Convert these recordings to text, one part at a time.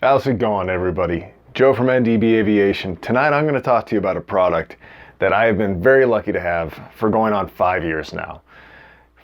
How's it going, everybody? Joe from NDB Aviation. Tonight I'm going to talk to you about a product that I have been very lucky to have for going on 5 years now.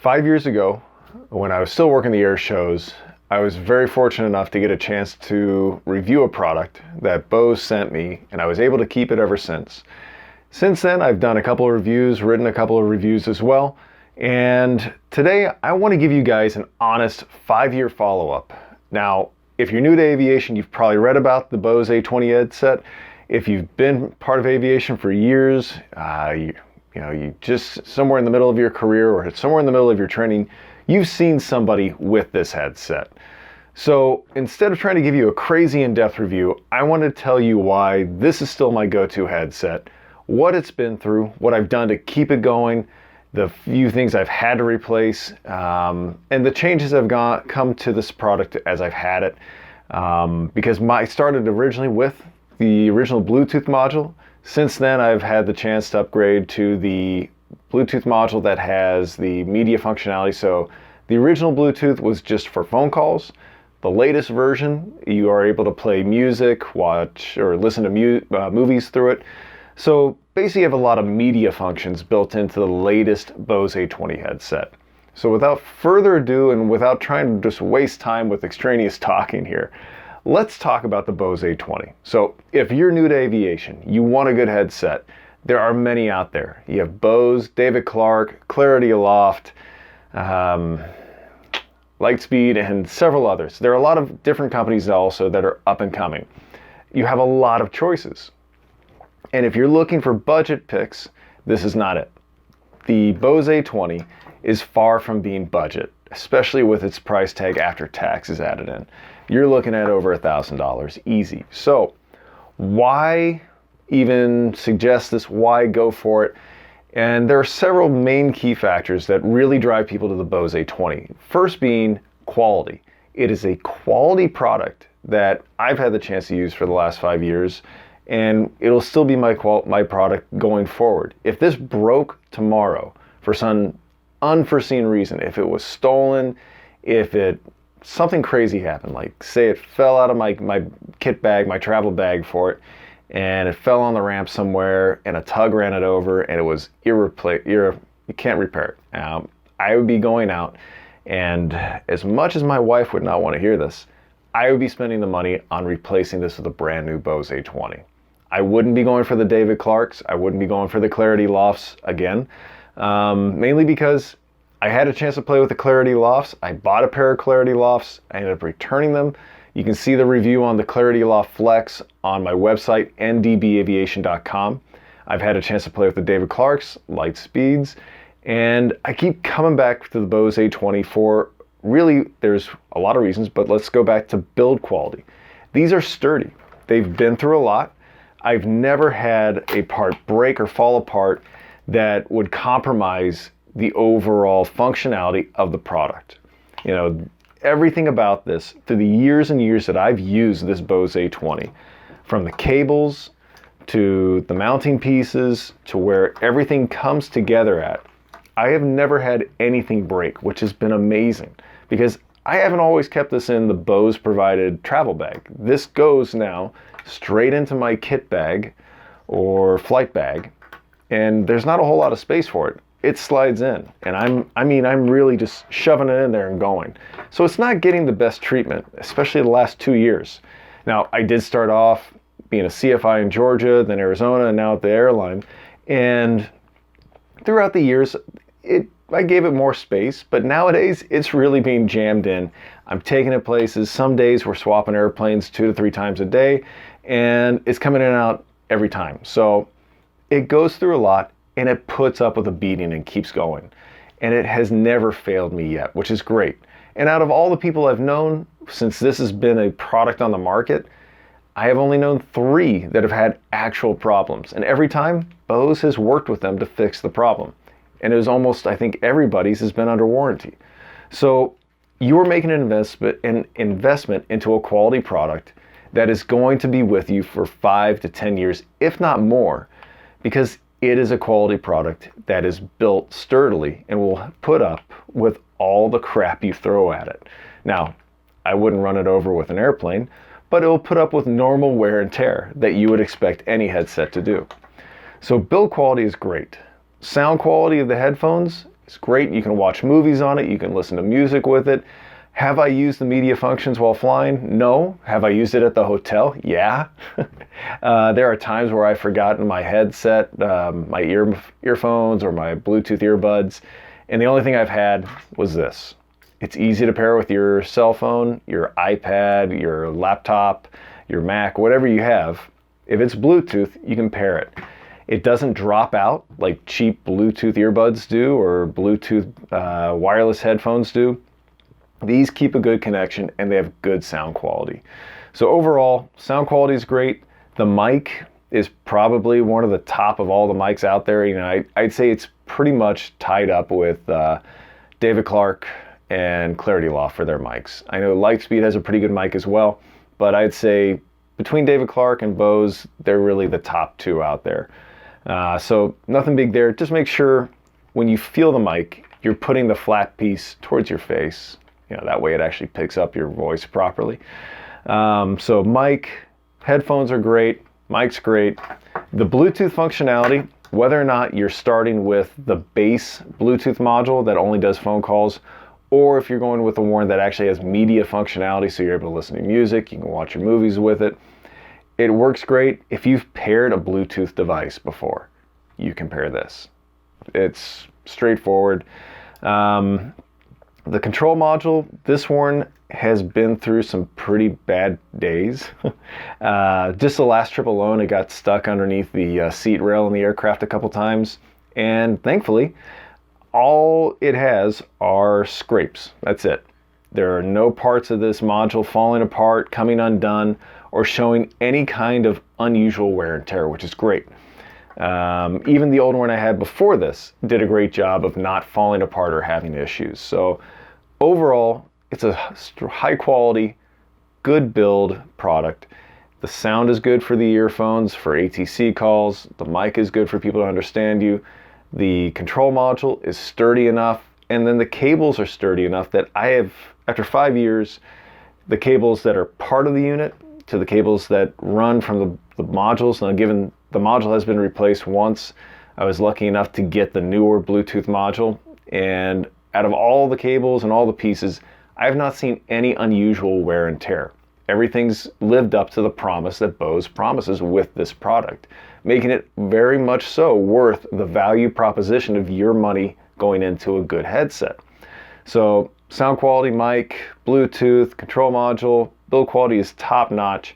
5 years ago, when I was still working the air shows, I was very fortunate enough to get a chance to review a product that Bose sent me, and I was able to keep it ever since. Since then, I've done a couple of reviews, written a couple of reviews as well, and today I want to give you guys an honest 5-year follow-up. Now, if you're new to aviation, you've probably read about the Bose A20 headset. If you've been part of aviation for years, you just somewhere in the middle of your career or somewhere in the middle of your training, you've seen somebody with this headset. So instead of trying to give you a crazy in-depth review, I want to tell you why this is still my go-to headset, what it's been through, what I've done to keep it going, the few things I've had to replace, and the changes I've come to this product as I've had it. Because I started originally with the original Bluetooth module. Since then, I've had the chance to upgrade to the Bluetooth module that has the media functionality. So the original Bluetooth was just for phone calls. The latest version, you are able to play music, watch, or listen to movies through it. So basically you have a lot of media functions built into the latest Bose A20 headset. So without further ado, and without trying to just waste time with extraneous talking here, let's talk about the Bose A20. So if you're new to aviation, you want a good headset, there are many out there. You have Bose, David Clark, Clarity Aloft, Lightspeed, and several others. There are a lot of different companies also that are up and coming. You have a lot of choices. And if you're looking for budget picks, this is not it. The Bose A20 is far from being budget, especially with its price tag after tax is added in. You're looking at over $1,000 easy. So why even suggest this? Why go for it? And there are several main key factors that really drive people to the Bose A20. First being quality. It is a quality product that I've had the chance to use for the last 5 years, and it'll still be my product going forward. If this broke tomorrow for some unforeseen reason, if it was stolen, if something crazy happened, like say it fell out of my kit bag, my travel bag for it, and it fell on the ramp somewhere and a tug ran it over and it was you can't repair it. I would be going out, and as much as my wife would not want to hear this, I would be spending the money on replacing this with a brand new Bose A20. I wouldn't be going for the David Clarks. I wouldn't be going for the Clarity Lofts again, mainly because I had a chance to play with the Clarity Lofts. I bought a pair of Clarity Lofts. I ended up returning them. You can see the review on the Clarity Loft Flex on my website, ndbaviation.com. I've had a chance to play with the David Clarks, Lightspeeds, and I keep coming back to the Bose A20 for really, there's a lot of reasons, but let's go back to build quality. These are sturdy. They've been through a lot. I've never had a part break or fall apart that would compromise the overall functionality of the product. You know, everything about this, through the years and years that I've used this Bose A20, from the cables to the mounting pieces to where everything comes together at, I have never had anything break, which has been amazing because I haven't always kept this in the Bose provided travel bag. This goes now straight into my kit bag or flight bag, and there's not a whole lot of space for it. It slides in, and I'm really just shoving it in there and going. So it's not getting the best treatment, especially the last 2 years. Now, I did start off being a CFI in Georgia, then Arizona, and now at the airline, and throughout the years, I gave it more space, but nowadays it's really being jammed in. I'm taking it places. Some days we're swapping airplanes 2 to 3 times a day, and it's coming in and out every time. So it goes through a lot, and it puts up with a beating and keeps going. And it has never failed me yet, which is great. And out of all the people I've known, since this has been a product on the market, I have only known 3 that have had actual problems. And every time, Bose has worked with them to fix the problem. And it was almost, I think everybody's has been under warranty. So you're making an investment into a quality product that is going to be with you for 5 to 10 years, if not more, because it is a quality product that is built sturdily and will put up with all the crap you throw at it. Now, I wouldn't run it over with an airplane, but it will put up with normal wear and tear that you would expect any headset to do. So build quality is great. Sound quality of the headphones is great. You can watch movies on it. You can listen to music with it. Have I used the media functions while flying? No. Have I used it at the hotel? Yeah. There are times where I've forgotten my headset, my earphones, or my Bluetooth earbuds, and the only thing I've had was this. It's easy to pair with your cell phone, your iPad, your laptop, your Mac, whatever you have. If it's Bluetooth, you can pair it. It doesn't drop out like cheap Bluetooth earbuds do or Bluetooth wireless headphones do. These keep a good connection and they have good sound quality. So overall, sound quality is great. The mic is probably one of the top of all the mics out there. You know, I'd say it's pretty much tied up with David Clark and Clarity Loft for their mics. I know Lightspeed has a pretty good mic as well, but I'd say between David Clark and Bose, they're really the top two out there. So nothing big there. Just make sure when you feel the mic, you're putting the flat piece towards your face. You know, that way it actually picks up your voice properly. So mic, headphones are great, mic's great. The Bluetooth functionality, whether or not you're starting with the base Bluetooth module that only does phone calls, or if you're going with the one that actually has media functionality, so you're able to listen to music, you can watch your movies with it. It works great. If you've paired a Bluetooth device before, you can pair this. It's straightforward. The control module, this one has been through some pretty bad days. Just the last trip alone, it got stuck underneath the seat rail in the aircraft a couple times. And thankfully, all it has are scrapes. That's it. There are no parts of this module falling apart, coming undone, or showing any kind of unusual wear and tear, which is great. Even the old one I had before this did a great job of not falling apart or having issues. So overall, it's a high quality, good build product. The sound is good for the earphones, for ATC calls. The mic is good for people to understand you. The control module is sturdy enough, and then the cables are sturdy enough that I have, after 5 years, the cables that are part of the unit to the cables that run from the modules. Now, given the module has been replaced once, I was lucky enough to get the newer Bluetooth module, and out of all the cables and all the pieces, I have not seen any unusual wear and tear. Everything's lived up to the promise that Bose promises with this product, making it very much so worth the value proposition of your money going into a good headset. So sound quality, mic, Bluetooth, control module, build quality is top notch.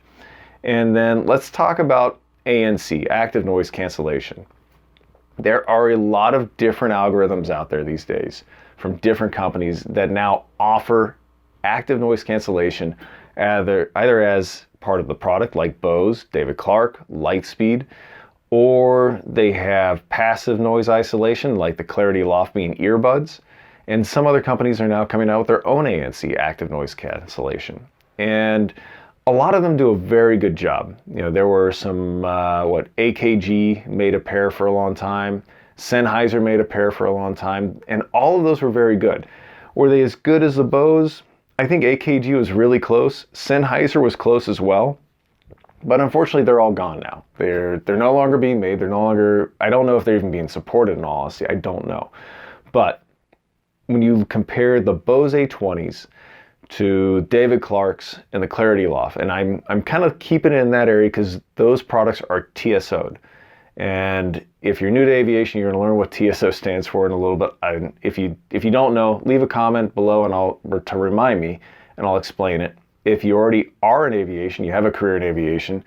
And then let's talk about ANC, active noise cancellation. There are a lot of different algorithms out there these days from different companies that now offer active noise cancellation either as part of the product like Bose, David Clark, Lightspeed, or they have passive noise isolation like the Clarity Loft being earbuds. And some other companies are now coming out with their own ANC, active noise cancellation. And a lot of them do a very good job. You know, there were some, AKG made a pair for a long time, Sennheiser made a pair for a long time, and all of those were very good. Were they as good as the Bose? I think AKG was really close. Sennheiser was close as well, but unfortunately they're all gone now. They're no longer being made. They're no longer, I don't know if they're even being supported in all honesty. I don't know. But when you compare the Bose A20s to David Clark's and the Clarity Loft, and I'm kind of keeping it in that area because those products are TSO'd. And if you're new to aviation, you're going to learn what TSO stands for in a little bit. If you don't know, leave a comment below to remind me, and I'll explain it. If you already are in aviation, you have a career in aviation,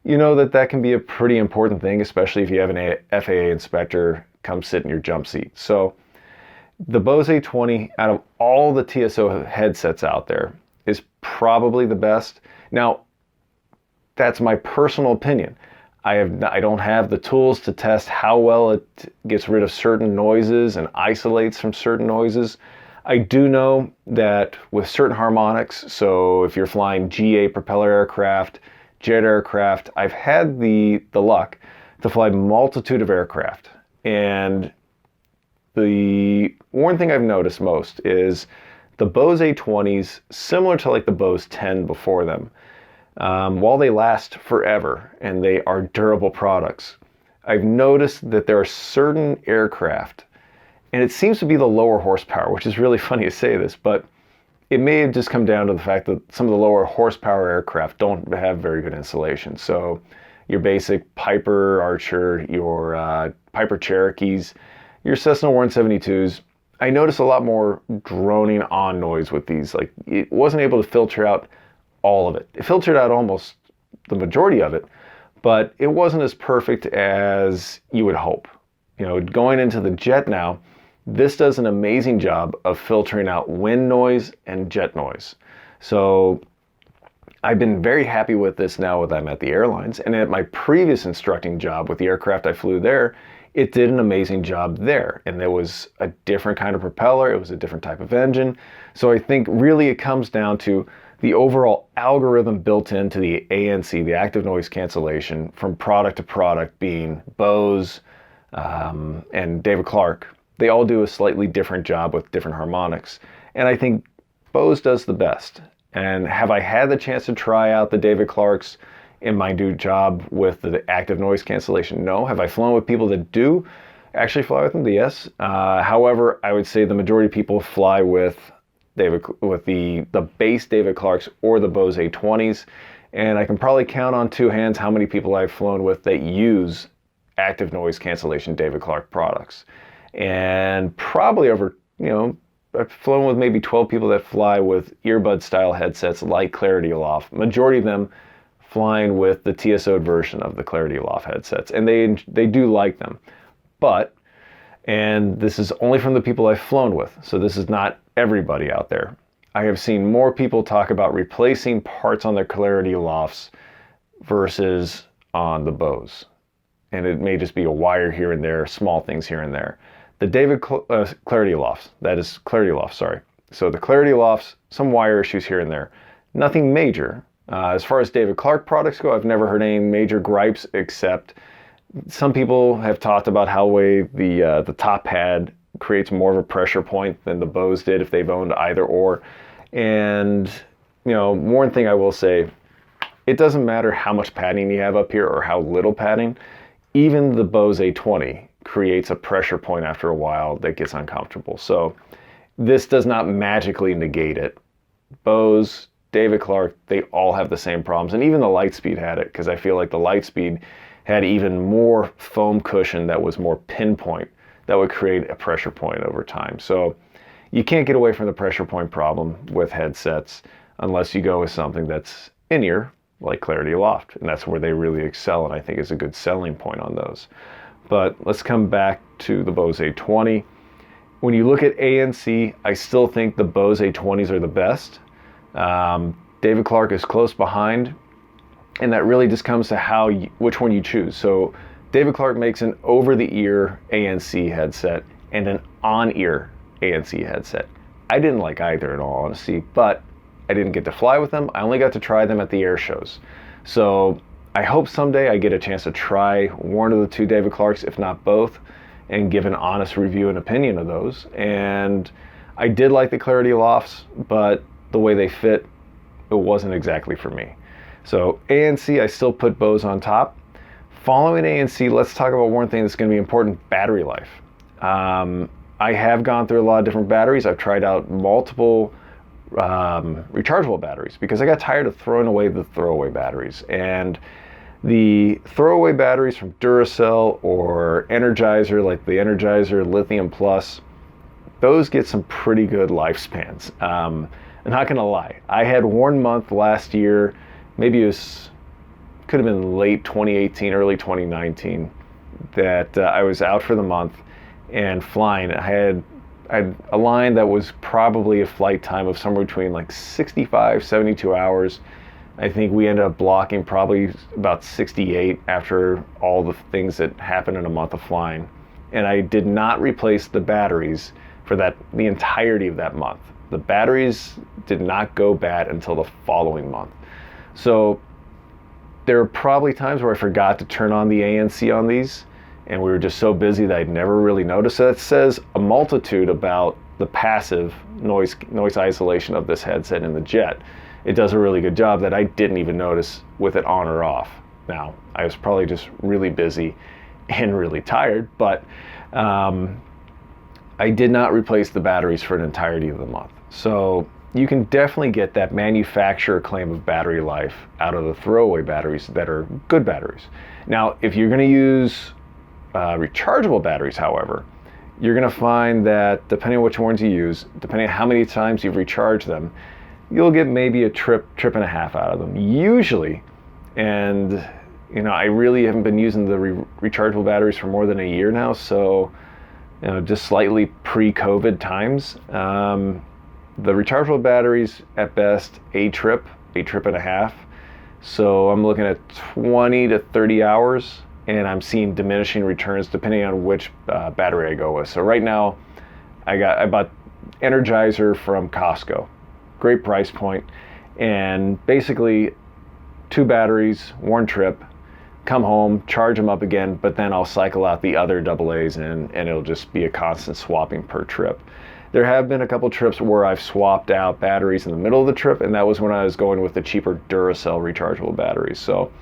you know that can be a pretty important thing, especially if you have an FAA inspector come sit in your jump seat. So the Bose A20, out of all the TSO headsets out there, is probably the best. Now, that's my personal opinion. I don't have the tools to test how well it gets rid of certain noises and isolates from certain noises. I do know that with certain harmonics, so if you're flying GA propeller aircraft, jet aircraft, I've had the luck to fly a multitude of aircraft. And the one thing I've noticed most is the Bose A20s, similar to like the Bose 10 before them, while they last forever and they are durable products, I've noticed that there are certain aircraft, and it seems to be the lower horsepower, which is really funny to say this, but it may have just come down to the fact that some of the lower horsepower aircraft don't have very good insulation. So your basic Piper Archer, your Piper Cherokees, your Cessna 172s, I noticed a lot more droning on noise with these. Like, it wasn't able to filter out all of it. It filtered out almost the majority of it, but it wasn't as perfect as you would hope. You know, going into the jet now, this does an amazing job of filtering out wind noise and jet noise. So I've been very happy with this now that I'm at the airlines. And at my previous instructing job with the aircraft I flew there, it did an amazing job there. And there was a different kind of propeller. It was a different type of engine. So I think really it comes down to the overall algorithm built into the ANC, the active noise cancellation, from product to product, being Bose and David Clark. They all do a slightly different job with different harmonics. And I think Bose does the best. And have I had the chance to try out the David Clarks in my new job with the active noise cancellation? No. Have I flown with people that do actually fly with them? Yes. However, I would say the majority of people fly with the base David Clarks or the Bose A20s. And I can probably count on two hands how many people I've flown with that use active noise cancellation David Clark products. And probably over, I've flown with maybe 12 people that fly with earbud style headsets like Clarity Aloft. Majority of them flying with the TSO'd version of the Clarity Aloft headsets. And they do like them. And this is only from the people I've flown with. So this is not everybody out there. I have seen more people talk about replacing parts on their Clarity Alofts versus on the Bose. And it may just be a wire here and there, small things here and there. The Clarity Alofts, that is Clarity Aloft, sorry. So the Clarity Alofts, some wire issues here and there. Nothing major. As far as David Clark products go, I've never heard any major gripes, except some people have talked about how the top pad creates more of a pressure point than the Bose did if they've owned either or. And, one thing I will say, it doesn't matter how much padding you have up here or how little padding. Even the Bose A20 creates a pressure point after a while that gets uncomfortable. So this does not magically negate it. Bose, David Clark, they all have the same problems. And even the Lightspeed had it, because I feel like the Lightspeed had even more foam cushion that was more pinpoint that would create a pressure point over time. So you can't get away from the pressure point problem with headsets unless you go with something that's in-ear, like Clarity Aloft. And that's where they really excel, and I think is a good selling point on those. But let's come back to the Bose A20. When you look at ANC, I still think the Bose A20s are the best. David Clark is close behind, and that really just comes to which one you choose. So David Clark makes an over-the-ear ANC headset and an on-ear ANC headset. I didn't like either, in all honesty, but I didn't get to fly with them. I only got to try them at the air shows. So I hope someday I get a chance to try one of the two David Clarks, if not both, and give an honest review and opinion of those. And I did like the Clarity Alofts, but the way they fit, it wasn't exactly for me. So ANC, I still put Bose on top. Following ANC, let's talk about one thing that's going to be important: battery life. I have gone through a lot of different batteries. I've tried out multiple rechargeable batteries because I got tired of throwing away the throwaway batteries. And the throwaway batteries from Duracell or Energizer, like the Energizer Lithium Plus, those get some pretty good lifespans. I'm not gonna lie, I had 1 month last year, maybe could have been late 2018, early 2019, that I was out for the month and flying. I had a line that was probably a flight time of somewhere between like 65, 72 hours. I think we ended up blocking probably about 68 after all the things that happened in a month of flying. And I did not replace the batteries for the entirety of that month. The batteries did not go bad until the following month. So there are probably times where I forgot to turn on the ANC on these, and we were just so busy that I'd never really noticed. So that says a multitude about the passive noise isolation of this headset in the jet. it does a really good job that I didn't even notice with it on or off. Now, I was probably just really busy and really tired, but I did not replace the batteries for an entirety of the month. So you can definitely get that manufacturer claim of battery life out of the throwaway batteries that are good batteries. Now, if you're going to use rechargeable batteries, however, you're going to find that depending on which ones you use, depending on how many times you've recharged them, you'll get maybe a trip and a half out of them, usually. And I really haven't been using the rechargeable batteries for more than a year now, so just slightly pre-COVID times. The rechargeable batteries, at best, a trip and a half. So I'm looking at 20 to 30 hours, and I'm seeing diminishing returns depending on which battery I go with. So right now, I bought Energizer from Costco. Great price point. And basically, 2 batteries, 1 trip, come home, charge them up again, but then I'll cycle out the other AA's and it'll just be a constant swapping per trip. There have been a couple trips where I've swapped out batteries in the middle of the trip, and that was when I was going with the cheaper Duracell rechargeable batteries. So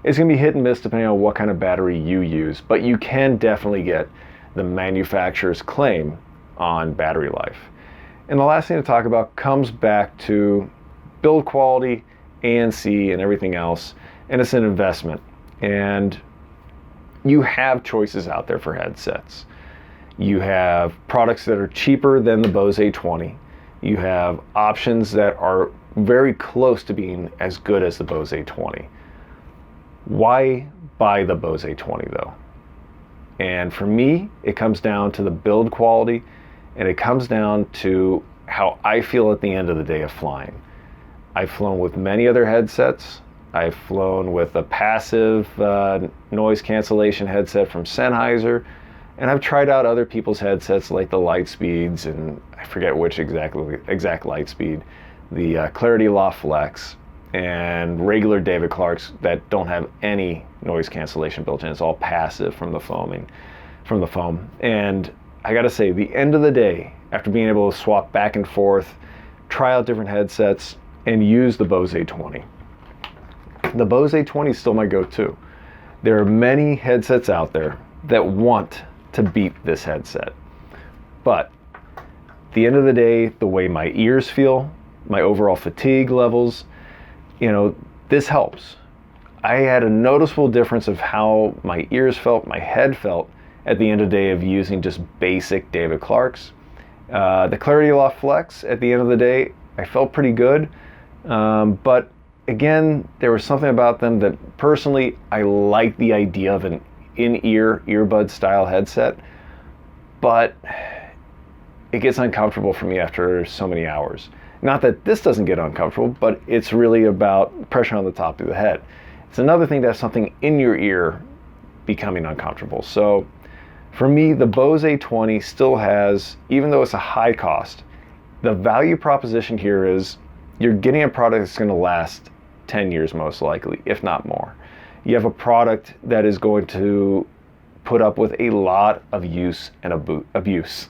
it's going to be hit and miss depending on what kind of battery you use, but you can definitely get the manufacturer's claim on battery life. And the last thing to talk about comes back to build quality, ANC, and everything else, and it's an investment. And you have choices out there for headsets. You have products that are cheaper than the Bose A20. You have options that are very close to being as good as the Bose A20. Why buy the Bose A20 though? And for me, it comes down to the build quality, and it comes down to how I feel at the end of the day of flying. I've flown with many other headsets. I've flown with a passive noise cancellation headset from Sennheiser, and I've tried out other people's headsets like the Lightspeeds, and I forget which exact Lightspeed, the Clarity Law Flex, and regular David Clarks that don't have any noise cancellation built in. It's all passive from the foam. And I gotta say, the end of the day, after being able to swap back and forth, try out different headsets, and use the Bose A20. The Bose A20 is still my go-to. There are many headsets out there that want to beat this headset. But at the end of the day, the way my ears feel, my overall fatigue levels, this helps. I had a noticeable difference of how my ears felt, my head felt at the end of the day of using just basic David Clarks. The Clarity Law Flex, at the end of the day, I felt pretty good. But again, there was something about them that personally, I like the idea of an in-ear, earbud style headset, but it gets uncomfortable for me after so many hours. Not that this doesn't get uncomfortable, but it's really about pressure on the top of the head. It's another thing to have something in your ear becoming uncomfortable. So for me, the Bose A20 still has, even though it's a high cost, the value proposition here is you're getting a product that's going to last 10 years most likely, if not more. You have a product that is going to put up with a lot of use and abuse.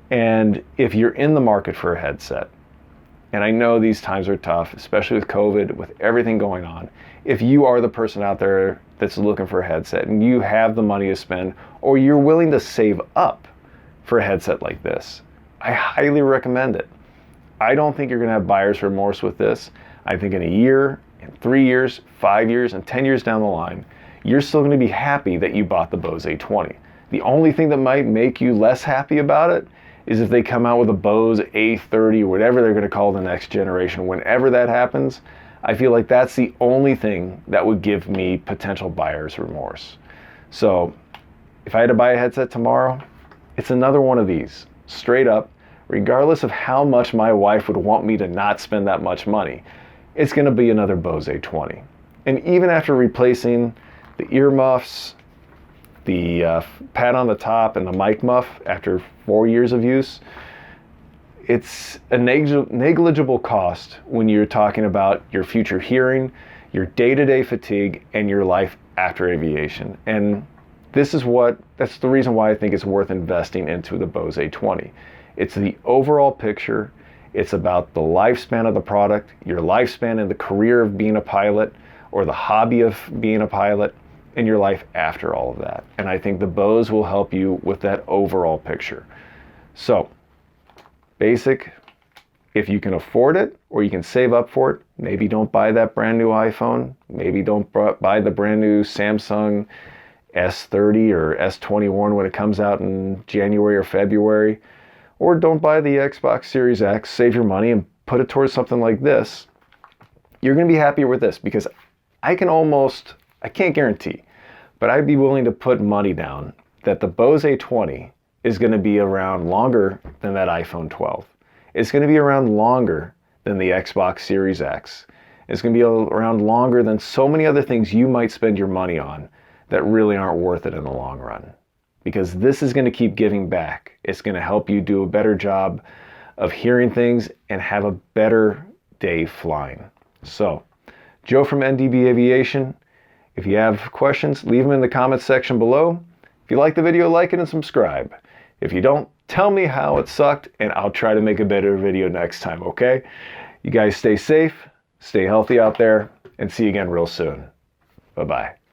And if you're in the market for a headset, and I know these times are tough, especially with COVID, with everything going on, if you are the person out there that's looking for a headset and you have the money to spend, or you're willing to save up for a headset like this, I highly recommend it. I don't think you're going to have buyer's remorse with this. I think in a year, in 3 years, 5 years, and 10 years down the line, you're still going to be happy that you bought the Bose A20. The only thing that might make you less happy about it is if they come out with a Bose A30 or whatever they're going to call the next generation. Whenever that happens, I feel like that's the only thing that would give me potential buyer's remorse. So if I had to buy a headset tomorrow, it's another one of these, straight up, regardless of how much my wife would want me to not spend that much money. It's going to be another Bose A20. And even after replacing the earmuffs, the pad on the top, and the mic muff after 4 years of use, it's a negligible cost when you're talking about your future hearing, your day-to-day fatigue, and your life after aviation. And that's the reason why I think it's worth investing into the Bose A20. It's the overall picture. It's about the lifespan of the product, your lifespan in the career of being a pilot, or the hobby of being a pilot, and your life after all of that. And I think the Bose will help you with that overall picture. So, basic, if you can afford it or you can save up for it, maybe don't buy that brand new iPhone, maybe don't buy the brand new Samsung S30 or S21 when it comes out in January or February, or don't buy the Xbox Series X, save your money and put it towards something like this. You're going to be happier with this, because I can't guarantee, but I'd be willing to put money down that the Bose A20 is going to be around longer than that iPhone 12. It's going to be around longer than the Xbox Series X. It's going to be around longer than so many other things you might spend your money on that really aren't worth it in the long run. Because this is going to keep giving back. It's going to help you do a better job of hearing things and have a better day flying. So, Joe from NDB Aviation. If you have questions, leave them in the comments section below. If you like the video, like it and subscribe. If you don't, tell me how it sucked and I'll try to make a better video next time, okay? You guys stay safe, stay healthy out there, and see you again real soon. Bye-bye.